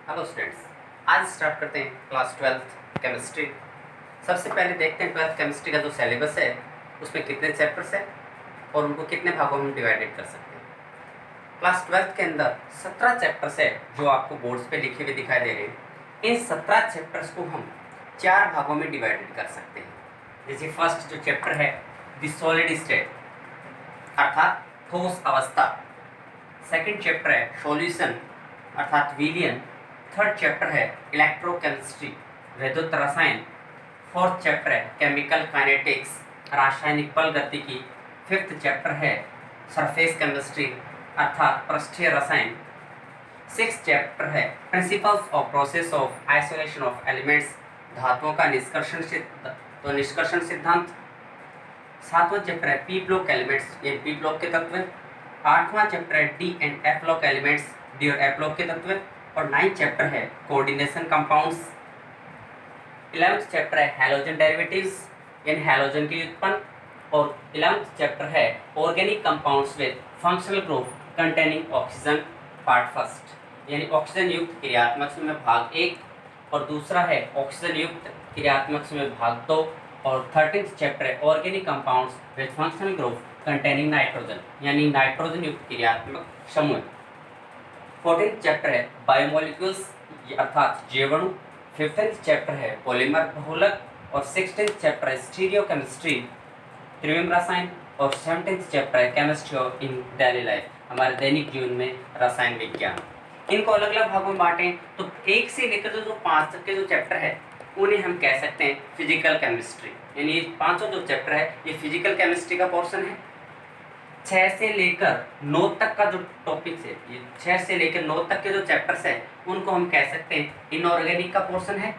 Hello students, आज start करते हैं क्लास 12th केमिस्ट्री। सबसे पहले देखते हैं 12th केमिस्ट्री का जो सिलेबस है उसमें कितने चैप्टर्स हैं और उनको कितने भागों में डिवाइडेड कर सकते हैं। क्लास 12th के अंदर 17 चैप्टर्स है जो आपको बोर्ड्स पे लिखे हुए दिखाई दे रहे हैं। इन 17 चैप्टर्स को हम 4 भागों में डिवाइडेड कर सकते हैं। जैसे फर्स्ट जो चैप्टर है द सॉलिड स्टेट अर्थात ठोस अवस्था। सेकेंड चैप्टर है सॉल्यूशन अर्थात विलयन। थर्ड चैप्टर है इलेक्ट्रोकेमिस्ट्री विद्युत रसायन। फोर्थ चैप्टर है केमिकल काइनेटिक्स रासायनिक बल गतिकी। फिफ्थ चैप्टर है सरफेस केमिस्ट्री अर्थात पृष्ठीय रसायन। सिक्स्थ चैप्टर है principles of process of isolation of elements धातुओं का निष्कर्षण सिद्धांत। सातवां चैप्टर है पी ब्लॉक एलिमेंट्स, ये पी ब्लॉक के तत्व। आठवां चैप्टर है D and F block elements, D और एफ ब्लॉक के तत्व। और 9th चैप्टर है कोऑर्डिनेशन कंपाउंड्स। 11th चैप्टर है हैलोजन डेरिवेटिव्स यानी हैलोजन की उत्पन्न। और 11th चैप्टर है organic compounds with functional group containing oxygen part first यानी ऑक्सीजन युक्त क्रियात्मक समूह भाग 1 और दूसरा है ऑक्सीजन युक्त क्रियात्मक समूह भाग 2। और 13th चैप्टर है organic compounds with functional group containing nitrogen यानी नाइट्रोजन युक्त क्रियात्मक समूह। 14th चैप्टर है बायोमोलिक्यूल्स अर्थात जीवाणु। 15th चैप्टर है पॉलीमर बहुलक। और 16th चैप्टर है स्टीरियो केमिस्ट्री त्रिविम रसायन। और 17th चैप्टर है chemistry of in daily life हमारे दैनिक जीवन में रसायन विज्ञान। इनको अलग अलग भागों में बांटें तो 1 से लेकर जो 5 तक के जो चैप्टर है उन्हें हम कह सकते हैं फिजिकल केमिस्ट्री यानी ये पांचों जो चैप्टर है ये फिजिकल केमिस्ट्री का पोर्शन है। 6 से लेकर 9 तक का जो टॉपिक्स है ये 6 से लेकर 9 तक के जो चैप्टर्स है उनको हम कह सकते हैं इनऑर्गेनिक का पोर्शन है।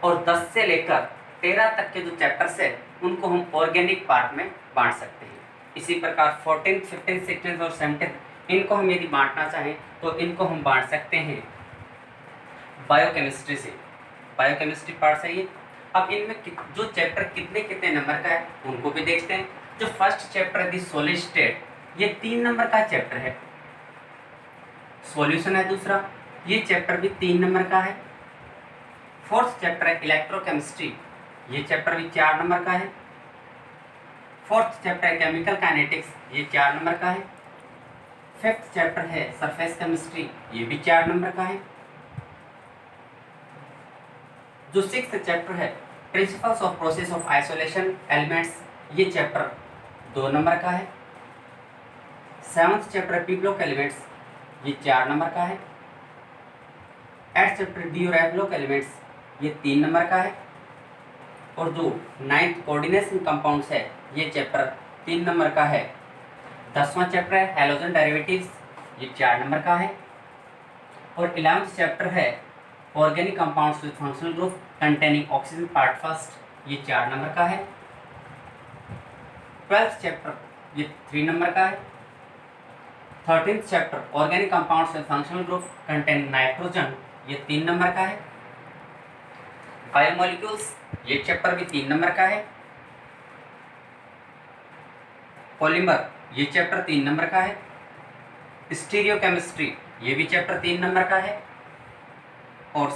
और 10 से लेकर 13 तक के जो चैप्टर्स है उनको हम ऑर्गेनिक पार्ट में बांट सकते हैं। इसी प्रकार 14th, 15th, 16th और 17th इनको हम यदि बांटना चाहें तो इनको हम बांट सकते हैं बायोकेमिस्ट्री से। बायोकेमिस्ट्री पार्ट से ये अब इनमें जो चैप्टर कितने कितने नंबर का है उनको भी देखते हैं। जो फर्स्ट चैप्टर है दी सॉलिड स्टेट ये 3 नंबर का चैप्टर है। सॉल्यूशन है दूसरा, ये चैप्टर भी 3 नंबर का है। फोर्थ चैप्टर है इलेक्ट्रोकेमिस्ट्री, ये चैप्टर भी 4 नंबर का है। फोर्थ चैप्टर है केमिकल काइनेटिक्स, ये 4 नंबर का है। फिफ्थ चैप्टर है सरफेस केमिस्ट्री, ये भी 4 नंबर का है। जो सिक्स्थ चैप्टर है principles of process of isolation elements, ये चैप्टर 2 नंबर का है। 7th chapter P block elements, ये 4 नंबर का है। 8th चैप्टर डी और एफ ब्लॉक एलिमेंट्स, ये 3 नंबर का है। और जो 9th कोऑर्डिनेशन कंपाउंड्स है ये चैप्टर 3 नंबर का है। 10वां चैप्टर है हैलोजन डेरिवेटिव्स, ये 4 नंबर का है। और 11th चैप्टर है organic compounds with functional group containing oxygen part first, ये 4 नंबर का है। 12th चैप्टर ये 3 नंबर का है। 13th chapter organic compounds with functional group containing nitrogen, ये 3 नंबर का है। बायोमोलिक्यूल्स ये चैप्टर भी 3 नंबर का है। पॉलीमर ये चैप्टर 3 नंबर का है। स्टीरियो केमिस्ट्री ये भी चैप्टर 3 नंबर का है। और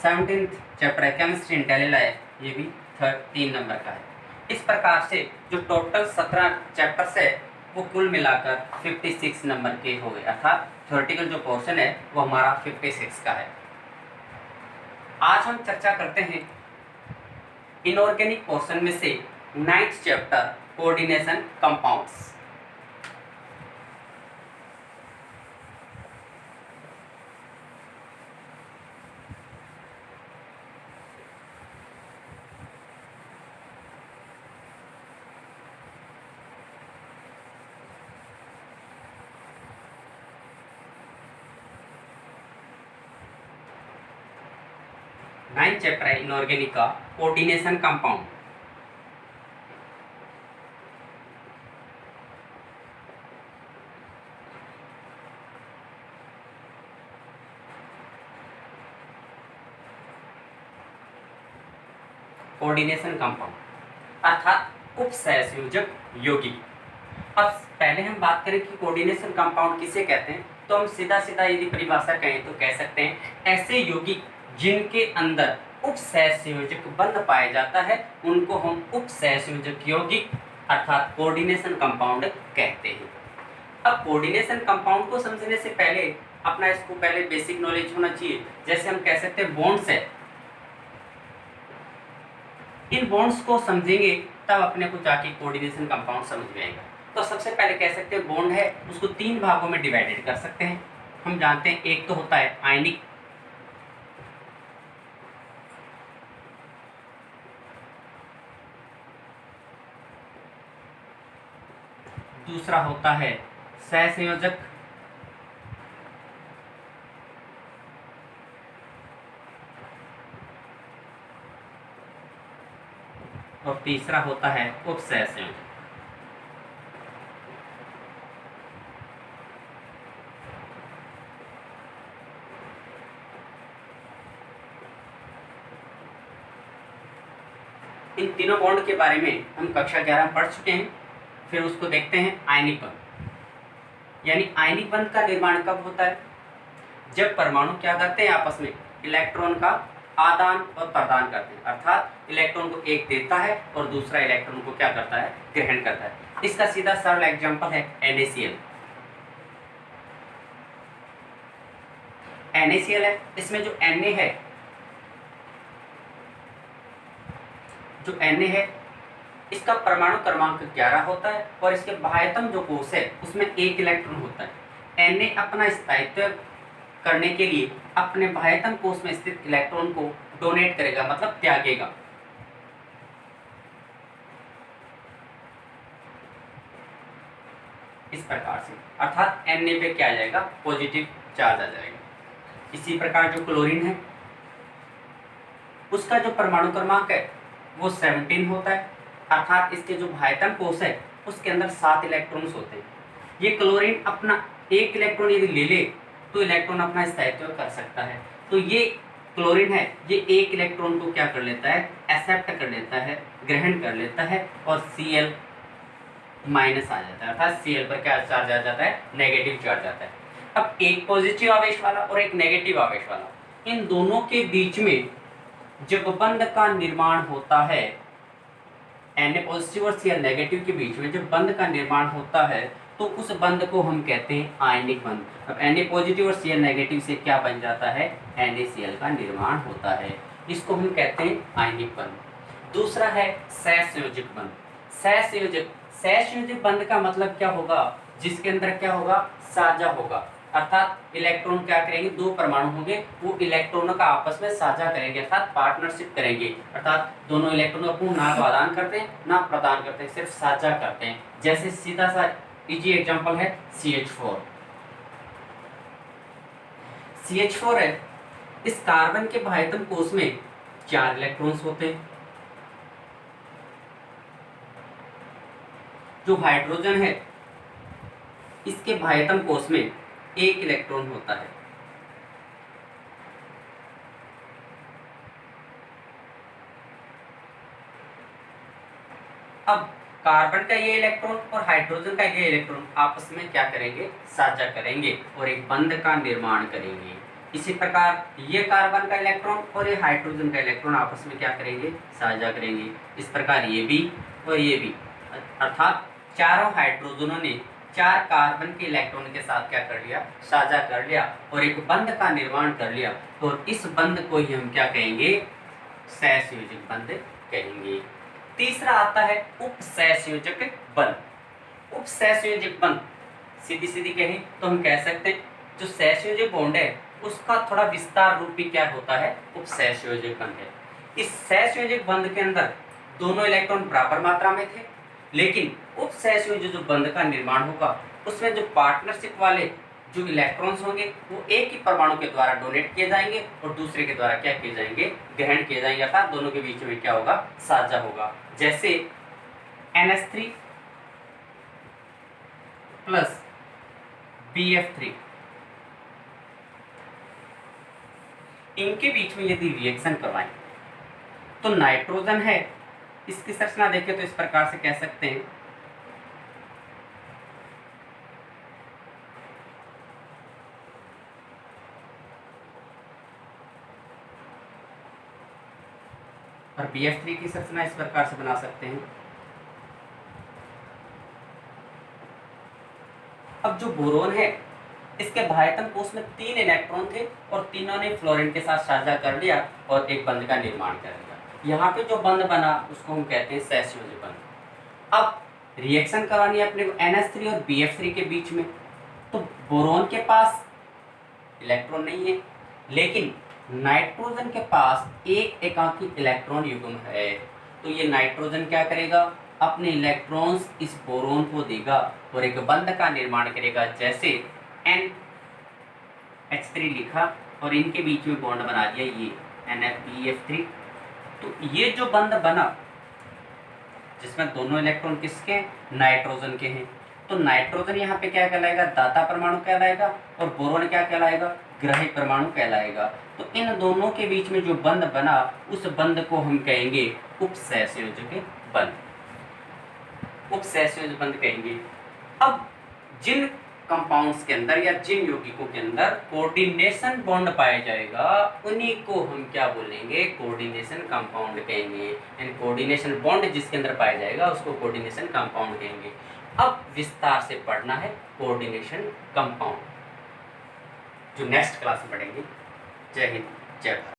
17th चैप्टर है केमिस्ट्री इन डेली लाइफ, ये भी 3 नंबर का है। इस प्रकार से जो टोटल 17 चैप्टर्स है वो कुल मिलाकर 56 नंबर के हो गए अर्थात थ्योरेटिकल जो पोर्शन है वो हमारा 56 का है। आज हम चर्चा करते हैं इनऑर्गेनिक पोर्शन में से 9th chapter coordination compounds. Ninth chapter है इनऑर्गेनिक का कोऑर्डिनेशन कंपाउंड। कोऑर्डिनेशन कंपाउंड अर्थात उपसहसंयोजक यौगिक। अब पहले हम बात करें कि कोऑर्डिनेशन कंपाउंड किसे कहते हैं तो हम सीधा सीधा यदि परिभाषा कहें तो कह सकते हैं ऐसे यौगिक जिनके अंदर उपसहसंयोजक बंध पाया जाता है उनको हम उपसहसंयोजक यौगिक अर्थात कोऑर्डिनेशन कंपाउंड कहते हैं। अब कोऑर्डिनेशन कंपाउंड को समझने से पहले अपना इसको पहले बेसिक नॉलेज होना चाहिए। जैसे हम कह सकते हैं बॉन्ड्स है, इन बॉन्ड्स को समझेंगे तब अपने को जाके कोऑर्डिनेशन कंपाउंड समझ में आएगा। तो सबसे पहले कह सकते हैं बॉन्ड है उसको 3 भागों में डिवाइडेड कर सकते हैं। हम जानते हैं एक तो होता है आयनिक, दूसरा होता है सहसंयोजक, और तीसरा होता है उपसहसंयोजक। इन तीनों बॉन्ड के बारे में हम कक्षा 11 में पढ़ चुके हैं। फिर उसको देखते हैं आयनिक बंध। यानी आयनिक बंध का निर्माण कब होता है? जब परमाणु क्या करते हैं आपस में इलेक्ट्रॉन का आदान और प्रदान करते हैं, अर्थात इलेक्ट्रॉन को एक देता है और दूसरा इलेक्ट्रॉन को क्या करता है, ग्रहण करता है। इसका सीधा सरल एग्जांपल है NaCl। NaCl है, इसमें जो Na है, जो Na है इसका परमाणु क्रमांक 11 होता है और इसके बाह्यतम जो कोश है उसमें 1 इलेक्ट्रॉन होता है। Na अपना स्थायित्व करने के लिए अपने बाह्यतम कोश में स्थित इलेक्ट्रॉन को डोनेट करेगा, मतलब त्यागेगा। इस प्रकार से अर्थात Na पे क्या आ जाएगा, पॉजिटिव चार्ज आ जाएगा। इसी प्रकार जो क्लोरीन है उसका जो परमाणु क्रमांक है वो 17 होता है, अर्थात इसके जो बाह्यतम कोश है उसके अंदर 7 इलेक्ट्रॉन्स होते हैं। ये क्लोरीन अपना 1 इलेक्ट्रॉन यदि ले ले तो इलेक्ट्रॉन अपना स्थायित्व कर सकता है। तो ये क्लोरीन है, ये 1 इलेक्ट्रॉन को क्या कर लेता है, एक्सेप्ट कर लेता है, ग्रहण कर लेता है और Cl माइनस आ जाता है, अर्थात Cl पर क्या चार्ज आ जाता है, नेगेटिव चार्ज आता है। अब एक पॉजिटिव आवेश वाला और एक नेगेटिव आवेश वाला, इन दोनों के बीच में जब बंध का निर्माण होता है, Na पॉजिटिव और Cl नेगेटिव के बीच में जब बंध का निर्माण होता है तो उस बंध को हम कहते हैं आयनिक बंध। अब Na पॉजिटिव और Cl नेगेटिव से क्या बन जाता है, NaCl का निर्माण होता है। इसको हम कहते हैं आयनिक बंध। दूसरा है सहसंयोजक बंध। सहसंयोजक बंध का मतलब क्या होगा, जिसके अंदर क्या होगा, साझा होगा, अर्थात इलेक्ट्रॉन क्या करेंगे, 2 परमाणु होंगे, वो इलेक्ट्रॉनों का आपस में साझा करेंगे, अर्थात पार्टनरशिप करेंगे, अर्थात दोनों इलेक्ट्रॉन अपना ना तो आदान करते हैं ना प्रदान करते हैं, सिर्फ साझा करते हैं। जैसे सीधा सा इजी एग्जांपल है CH4। CH4 है, इस कार्बन के बाह्यतम कोश में 4 इलेक्ट्रॉन्स होते हैं। जो हाइड्रोजन है इसके बाह्यतम कोश में 1 इलेक्ट्रॉन होता है। अब कार्बन का ये इलेक्ट्रॉन और हाइड्रोजन का ये इलेक्ट्रॉन आपस में क्या करेंगे, साझा करेंगे और एक बंध का निर्माण करेंगे। इसी प्रकार ये कार्बन का इलेक्ट्रॉन और ये हाइड्रोजन का इलेक्ट्रॉन आपस में क्या करेंगे, साझा करेंगे। इस प्रकार ये भी और ये भी, अर्थात चारों हाइड्रोजनों ने 4 कार्बन के इलेक्ट्रॉन के साथ क्या कर लिया, साझा कर लिया और एक बंध का निर्माण कर लिया। और इस बंध को ही हम क्या कहेंगे, सहसंयोजक बंध कहेंगे। तीसरा आता है उपसहसंयोजक बंध। उपसहसंयोजक बंध सीधी सीधी कहें तो हम कह सकते हैं जो सहसंयोजक बॉन्ड है उसका थोड़ा विस्तार रूप भी क्या होता है, उपसहसंयोजक बंध है। इस सहसंयोजक बंध के अंदर दोनों इलेक्ट्रॉन बराबर मात्रा में थे, लेकिन उपसहसंयोजक जो बंध का निर्माण होगा उसमें जो पार्टनरशिप वाले जो इलेक्ट्रॉन्स होंगे वो एक ही परमाणु के द्वारा डोनेट किए जाएंगे और दूसरे के द्वारा क्या किए जाएंगे, ग्रहण किए जाएंगे, अर्थात दोनों के बीच में क्या होगा, साझा होगा। जैसे NH3 प्लस BF3, इनके बीच में यदि रिएक्शन करवाएं तो नाइट्रोजन है, इसकी संरचना देखें तो इस प्रकार से कह सकते हैं और BF3 की संरचना इस प्रकार से बना सकते हैं। अब जो बोरोन है, इसके बाह्यतम कोष में 3 इलेक्ट्रॉन थे और तीनों ने फ्लोरीन के साथ साझा कर लिया और एक बंध का निर्माण कर लिया। यहाँ पे जो बंध बना उसको हम कहते हैं सहसंयोजी बंध। अब रिएक्शन करानी है अपने को NH3 और BF3 के बीच में, तो बोरोन के पास इलेक्ट्रॉन नहीं है, लेकिन नाइट्रोजन के पास एक एकाकी इलेक्ट्रॉन युग्म है। तो ये नाइट्रोजन क्या करेगा, अपने इलेक्ट्रॉन्स इस बोरोन को देगा और एक बंध का निर्माण करेगा। जैसे NH3 लिखा और इनके बीच में बॉन्ड बना दिया, ये NF-BF3। तो ये जो बंध बना जिसमें दोनों इलेक्ट्रॉन किसके, नाइट्रोजन के हैं, तो नाइट्रोजन यहाँ पे क्या कहलाएगा, दाता परमाणु कहलाएगा और बोरोन क्या कहलाएगा, ग्राही परमाणु कहलाएगा। तो इन दोनों के बीच में जो बंध बना उस बंध को हम कहेंगे उपसहसंयोजक बंध, उपसहसंयोजक बंध कहेंगे। अब जिन कंपाउंड्स के अंदर या जिन यौगिकों के अंदर कोऑर्डिनेशन बॉन्ड पाया जाएगा उन्हीं को हम क्या बोलेंगे, कोऑर्डिनेशन कंपाउंड कहेंगे। यानी कोऑर्डिनेशन बॉन्ड जिसके अंदर पाया जाएगा उसको कोऑर्डिनेशन कंपाउंड कहेंगे। अब विस्तार से पढ़ना है कोऑर्डिनेशन कंपाउंड, जो नेक्स्ट क्लास में पढ़ेंगे। जय हिंद, जय भारत।